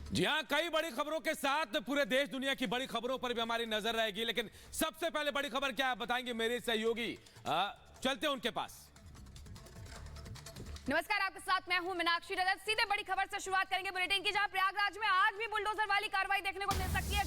जी हाँ, कई बड़ी खबरों के साथ पूरे देश दुनिया की बड़ी खबरों पर भी हमारी नजर रहेगी, लेकिन सबसे पहले बड़ी खबर क्या है बताएंगे मेरे सहयोगी। चलते हैं उनके पास। नमस्कार, आपके साथ मैं हूं मीनाक्षी रजत। सीधे बड़ी खबर से शुरुआत करेंगे बुलेटिन की, जहां प्रयागराज में आज भी बुलडोजर वाली कार्रवाई देखने को मिल सकती है।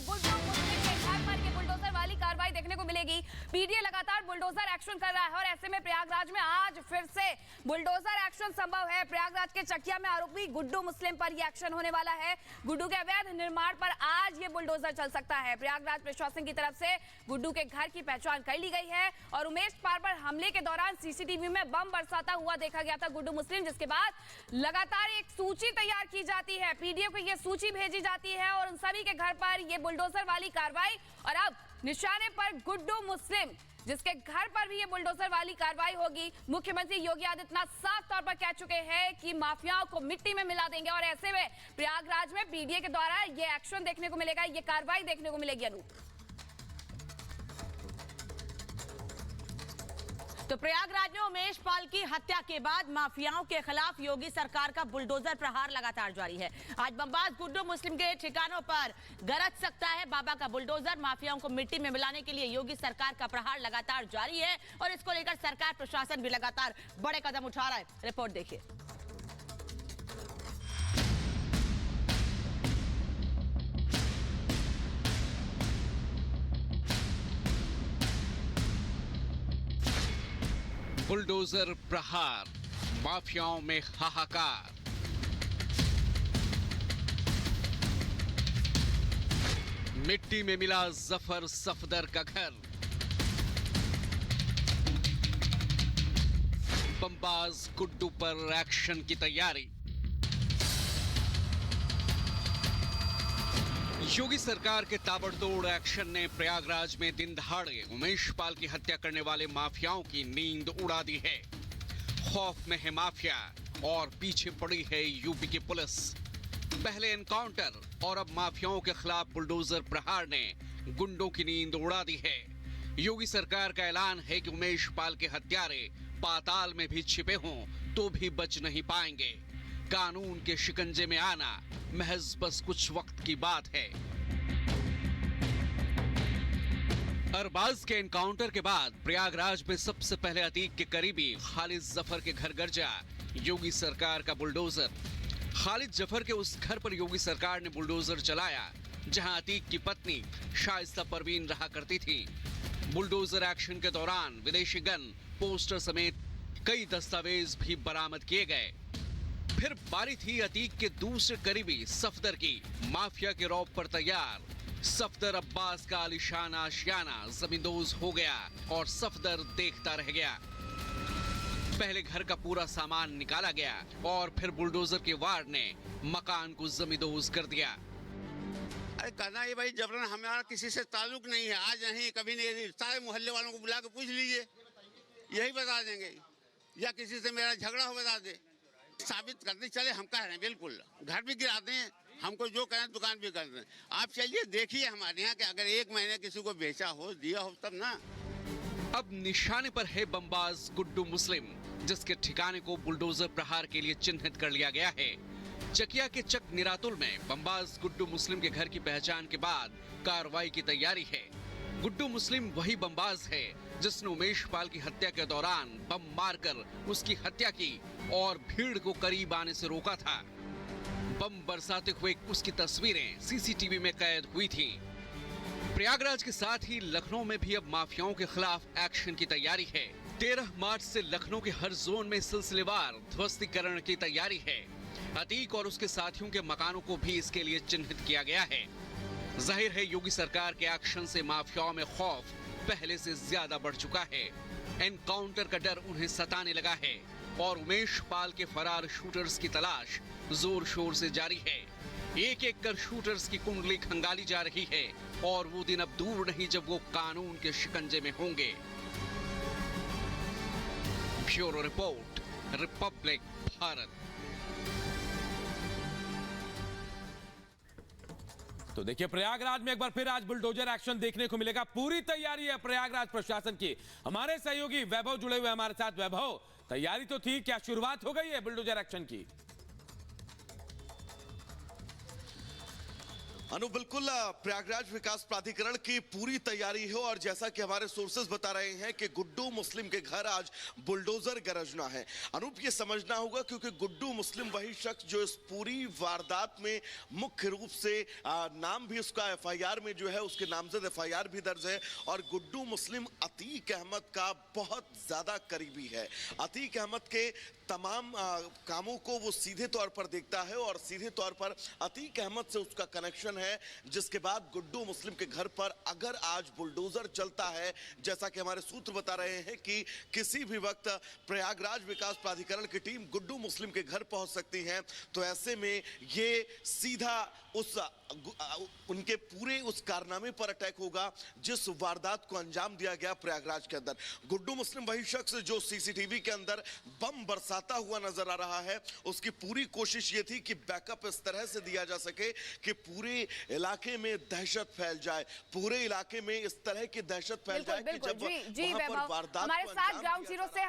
बुलडोजर वाली कार्रवाई देखने को मिलेगी। पीडीए लगातार बुलडोजर एक्शन कर रहा है और ऐसे में प्रयागराज में आज फिर से बुलडोजर एक्शन संभव है। प्रयागराज के चकिया में आरोपी गुड्डू मुस्लिम पर यह एक्शन होने वाला है। गुड्डू के अवैध निर्माण पर आज ये बुलडोजर चल सकता है। प्रयागराज प्रशासन की तरफ से गुड्डू के घर की पहचान कर ली गई है और उमेश पाल पर हमले के दौरान सीसीटीवी में बम बरसाता हुआ देखा गया था गुड्डू मुस्लिम, जिसके बाद लगातार एक सूची तैयार की जाती है। पीडीए को यह सूची भेजी जाती है और उन सभी के घर पर यह बुलडोजर वाली कार्रवाई, और अब निशाने पर गुड्डू मुस्लिम जिसके घर पर भी ये बुलडोजर वाली कार्रवाई होगी। मुख्यमंत्री योगी आदित्यनाथ साफ तौर पर कह चुके हैं कि माफियाओं को मिट्टी में मिला देंगे और ऐसे में प्रयागराज में पीडीए के द्वारा ये एक्शन देखने को मिलेगा, ये कार्रवाई देखने को मिलेगी। अनूप, तो प्रयागराज में उमेश पाल की हत्या के बाद माफियाओं के खिलाफ योगी सरकार का बुलडोजर प्रहार लगातार जारी है। आज बमबाज गुड्डू मुस्लिम के ठिकानों पर गरज सकता है बाबा का बुलडोजर। माफियाओं को मिट्टी में मिलाने के लिए योगी सरकार का प्रहार लगातार जारी है और इसको लेकर सरकार प्रशासन भी लगातार बड़े कदम उठा रहा है। रिपोर्ट देखिए। बुलडोजर प्रहार, माफियाओं में हाहाकार। मिट्टी में मिला जफर सफदर का घर। बमबाज गुड्डू पर एक्शन की तैयारी। योगी सरकार के ताबड़तोड़ एक्शन ने प्रयागराज में दिन दहाड़े उमेश पाल की हत्या करने वाले माफियाओं की नींद उड़ा दी है। खौफ में है माफिया और पीछे पड़ी है यूपी की पुलिस। पहले एनकाउंटर और अब माफियाओं के खिलाफ बुलडोजर प्रहार ने गुंडों की नींद उड़ा दी है। योगी सरकार का ऐलान है कि उमेश पाल के हत्यारे पाताल में भी छिपे हों तो भी बच नहीं पाएंगे। कानून के शिकंजे में आना महज बस कुछ वक्त की बात है। अरबाज के एनकाउंटर के बाद प्रयागराज में सबसे पहले अतीक के करीबी खालिद जफर के घर गरजा योगी सरकार का बुलडोजर। खालिद जफर के उस घर पर योगी सरकार ने बुलडोजर चलाया जहां अतीक की पत्नी शाइस्ता परवीन रहा करती थी। बुलडोजर एक्शन के दौरान विदेशी गन, पोस्टर समेत कई दस्तावेज भी बरामद किए गए। फिर बारी थी अतीक के दूसरे करीबी सफदर की। माफिया के रौब पर तैयार सफदर अब्बास का आलिशान आशियाना जमींदोज हो गया और सफदर देखता रह गया। पहले घर का पूरा सामान निकाला गया और फिर बुलडोजर के वार ने मकान को जमींदोज कर दिया। अरे कहना ये भाई जबरन हमारा किसी से ताल्लुक नहीं है, आज नहीं कभी नहीं। सारे मोहल्ले वालों को बुला के पूछ लीजिए, यही बता देंगे। या किसी से मेरा झगड़ा हो बता दे, साबित करने चले हम कह रहे हैं। बिल्कुल घर भी गिराते हैं, हमको जो कहें दुकान भी करते हैं। आप चलिए देखिए हमारे यहाँ कि अगर एक महीने किसी को बेचा हो, दिया हो तब ना। अब निशाने पर है बमबाज गुड्डू मुस्लिम, जिसके ठिकाने को बुलडोजर प्रहार के लिए चिन्हित कर लिया गया है। चकिया के चक निरातुल में बमबाज गुड्डू मुस्लिम के घर की पहचान के बाद कार्रवाई की तैयारी है। गुड्डू मुस्लिम वही बमबाज है जिसने उमेश पाल की हत्या के दौरान बम मारकर उसकी हत्या की और भीड़ को करीब आने से रोका था। बम बरसाते हुए उसकी तस्वीरें सीसीटीवी में कैद हुई थी। प्रयागराज के साथ ही लखनऊ में भी अब माफियाओं के खिलाफ एक्शन की तैयारी है। 13 मार्च से लखनऊ के हर जोन में सिलसिलेवार ध्वस्तीकरण की तैयारी है। अतीक और उसके साथियों के मकानों को भी इसके लिए चिन्हित किया गया है। जाहिर है योगी सरकार के एक्शन से माफियाओं में खौफ पहले से ज्यादा बढ़ चुका है। एनकाउंटर का डर उन्हें सताने लगा है और उमेश पाल के फरार शूटर्स की तलाश जोर शोर से जारी है। एक एक कर शूटर्स की कुंडली खंगाली जा रही है और वो दिन अब दूर नहीं जब वो कानून के शिकंजे में होंगे। Bureau report, Republic Bharat. तो देखिए, प्रयागराज में एक बार फिर आज बुलडोजर एक्शन देखने को मिलेगा। पूरी तैयारी है प्रयागराज प्रशासन की। हमारे सहयोगी वैभव जुड़े हुए हमारे साथ। वैभव, तैयारी तो थी, क्या शुरुआत हो गई है बुलडोजर एक्शन की? अनु बिल्कुल प्रयागराज विकास प्राधिकरण की पूरी तैयारी है और जैसा कि हमारे सोर्सेज बता रहे हैं कि गुड्डू मुस्लिम के घर आज बुलडोजर गरजना है। अनूप ये समझना होगा क्योंकि गुड्डू मुस्लिम वही शख्स जो इस पूरी वारदात में मुख्य रूप से नाम भी उसका एफआईआर में जो है उसके नामजद एफआईआर भी दर्ज है और गुड्डू मुस्लिम अतीक अहमद का बहुत ज्यादा करीबी है। अतीक अहमद के तमाम कामों को वो सीधे तौर पर देखता है और सीधे तौर पर अतीक अहमद से उसका कनेक्शन है, जिसके बाद गुड्डू मुस्लिम के घर पर अगर आज बुलडोजर चलता है, जैसा कि हमारे सूत्र बता रहे हैं कि किसी भी वक्त प्रयागराज विकास प्राधिकरण की टीम गुड्डू मुस्लिम के घर पहुंच सकती है, तो ऐसे में ये सीधा उनके पूरे उस कारनामे पर अटैक होगा जिस वारदात को अंजाम दिया गया प्रयागराज के अंदर। गुड्डू मुस्लिम वही शख्स जो सीसीटीवी के अंदर बम बरसाता हुआ नजर आ रहा है, उसकी पूरी कोशिश ये थी कि बैकअप इस तरह से दिया जा सके कि पूरे इलाके में दहशत फैल जाए, पूरे इलाके में इस तरह की दहशत फैल जाए कि जब वहां पर वारदात हमारे साथ ग्राउंड जीरो से